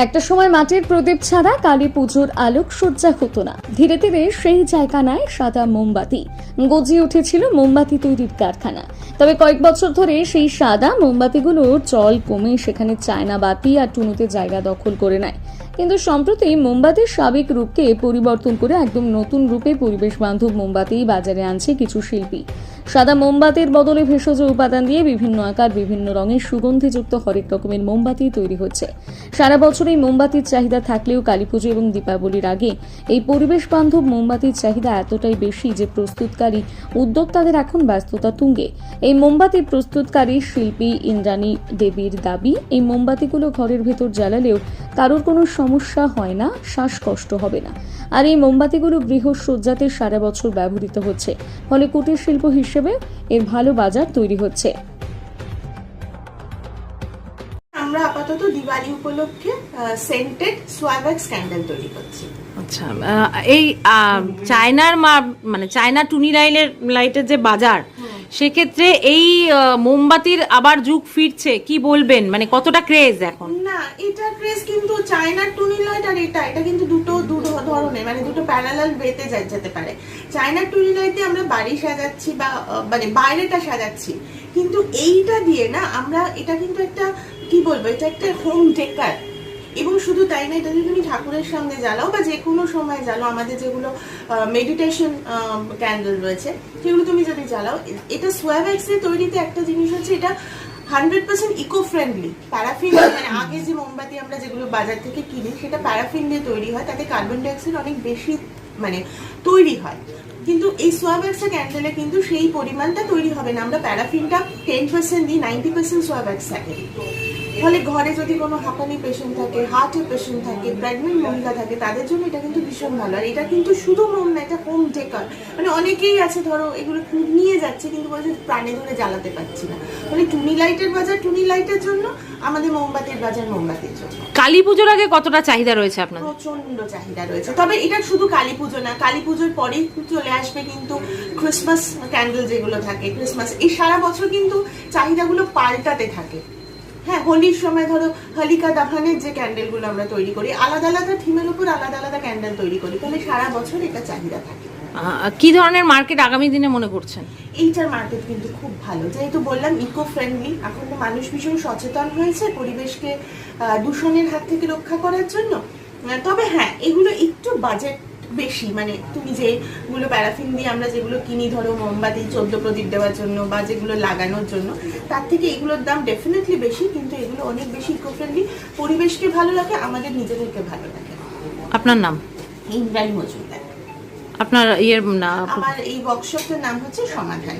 একটা সময় মাটির প্রদীপ ছাড়া কালী পুজোর আলোকসজ্জা হতো না। ধীরে ধীরে সেই জায়গা নেয় সাদা মোমবাতি। গজিয়ে উঠেছিল মোমবাতি তৈরির কারখানা। তবে কয়েক বছর ধরে সেই সাদা মোমবাতিগুলোর চল কমে সেখানে চায়না বাতি আর টুনুতে জায়গা দখল করে নেয়। কিন্তু সম্প্রতি মোমবাতির সাবেক রূপকে পরিবর্তন করে একদম নতুন রূপে পরিবেশ বান্ধব মোমবাতি বাজারে আনছে কিছু শিল্পী। সাদা মোমবাতির বদলে ভেষজ উপাদান দিয়ে বিভিন্ন আকার বিভিন্ন রঙের সুগন্ধিযুক্ত হরেক রকমের মোমবাতি তৈরি হচ্ছে। সারা বছর এই মোমবাতির চাহিদা থাকলেও কালীপুজো এবং দীপাবলির আগে এই পরিবেশ বান্ধব মোমবাতির চাহিদা এতটাই বেশি যে প্রস্তুতকারী উদ্যোক্তাদের এখন ব্যস্ততা তুঙ্গে। এই মোমবাতি প্রস্তুতকারী শিল্পী ইন্দ্রাণী দেবীর দাবি, এই মোমবাতিগুলো ঘরের ভেতর জ্বালালেও কারোর কোনো সমস্যা হয় না, শ্বাসকষ্ট হবে না। আর এই মোমবাতিগুলো গৃহসজ্জাতে সারা বছর ব্যবহৃত হচ্ছে, ফলে কুটির শিল্প হিসেবে এর ভালো বাজার তৈরি হচ্ছে। আমরা আপাতত দিওয়ালি উপলক্ষে সেন্টেড সোয়াভ্যাক্স ক্যান্ডেল তৈরি করছি। আচ্ছা, এই চায়নার মানে চায়না টুনি লাইটের যে বাজার, সেক্ষেত্রে এই মোমবাতির আবার যুগ ফিরছে, কি বলবেন? মানে কতটা ক্রেজ এখন? না, এটা ক্রেজ কিন্তু চায়নার টুনি লাইট আর এটা কিন্তু দুটো ধরনের, মানে দুটো প্যারালাল ওয়েতে যেতে পারে। চায়নার টুনি লাইটে আমরা বাড়ি সাজাচ্ছি বা মানে বাইরেটা সাজাচ্ছি, কিন্তু এইটা দিয়ে না আমরা এটা কিন্তু একটা কি বলবো, এটা একটা হোম ডেকার। এবং শুধু তাই না, এটা যদি তুমি ঠাকুরের সামনে জ্বালাও বা যে কোনো সময় জ্বালাও, আমাদের যেগুলো মেডিটেশন ক্যান্ডেল রয়েছে সেগুলো তুমি যদি জ্বালাও, এটা সোয়াভ্যাক্স এর তৈরিতে একটা জিনিস হচ্ছে, এটা 100% ইকো ফ্রেন্ডলি। প্যারাফিন, মানে আগে যে মোমবাতি আমরা যেগুলো বাজার থেকে কিনি সেটা প্যারাফিন দিয়ে তৈরি হয়, তাতে কার্বন ডাইঅক্সাইড অনেক বেশি মানে তৈরি হয়। কিন্তু এই সোয়াভ্যাক্স ক্যান্ডেলে কিন্তু সেই পরিমাণটা তৈরি হবে না। আমরা প্যারাফিনটা 10% দিই, 90% সোয়াভ্যাক্স থাকে। ফলে ঘরে যদি কোনো হাঁপানি পেশেন্ট থাকে, হার্টের পেশেন্ট থাকে, প্রেগনেন্ট মহিলা থাকে, তাদের জন্য এটা কিন্তু ভীষণ ভালো। আর এটা কিন্তু শুধু মোম না, এটা হোম ডেকার। মানে অনেকেই আছে ধরো এগুলো নিয়ে যাচ্ছে কিন্তু বলছে প্রাণে ধরে জ্বালাতে পারছি না। মানে টুনি লাইটের বাজার টুনি লাইটের জন্য, আমাদের মোমবাতির বাজার মোমবাতির জন্য। কালী পুজোর আগে কতটা চাহিদা রয়েছে আপনার? প্রচন্ড চাহিদা রয়েছে। তবে এটা শুধু কালী পুজো না, কালী পুজোর পরেই চলে আসবে কিন্তু ক্রিসমাস ক্যান্ডেল যেগুলো থাকে, ক্রিসমাস, এই সারা বছর কিন্তু চাহিদাগুলো পাল্টাতে থাকে। হ্যাঁ, হোলির সময় ধরো হালিকা দাহানের যে ক্যান্ডেলগুলো আমরা তৈরি করি, আলাদা আলাদা থিমের উপর আলাদা আলাদা ক্যান্ডেল তৈরি করি, তাহলে সারা বছর এটা চাহিদা থাকে। কি ধরনের মার্কেট আগামী দিনে মনে করছেন? এইটার মার্কেট কিন্তু খুব ভালো, যেহেতু বললাম ইকো ফ্রেন্ডলি। এখন তো মানুষ ভীষণ সচেতন হয়েছে পরিবেশকে দূষণের হাত থেকে রক্ষা করার জন্য। তবে হ্যাঁ, এগুলো একটু বাজেট বেশি। মানে তুমি যেগুলো প্যারাফিন দিয়ে আমরা যেগুলো কিনি, ধরো মোমবাতি 14 প্রদীপ দেওয়ার জন্য বা যেগুলো লাগানোর জন্য, তার থেকে এগুলোর দাম ডেফিনেটলি বেশি। কিন্তু এগুলো অনেক বেশি ইকো ফ্রেন্ডলি, পরিবেশকে ভালো লাগে, আমাদের নিজেদেরকে ভালো লাগে। আপনার নাম? ইন্দ্রাণী মজুমদার। আপনার ইয়ের নাম? আমার এই ওয়ার্কশপটার নাম হচ্ছে সমাধান।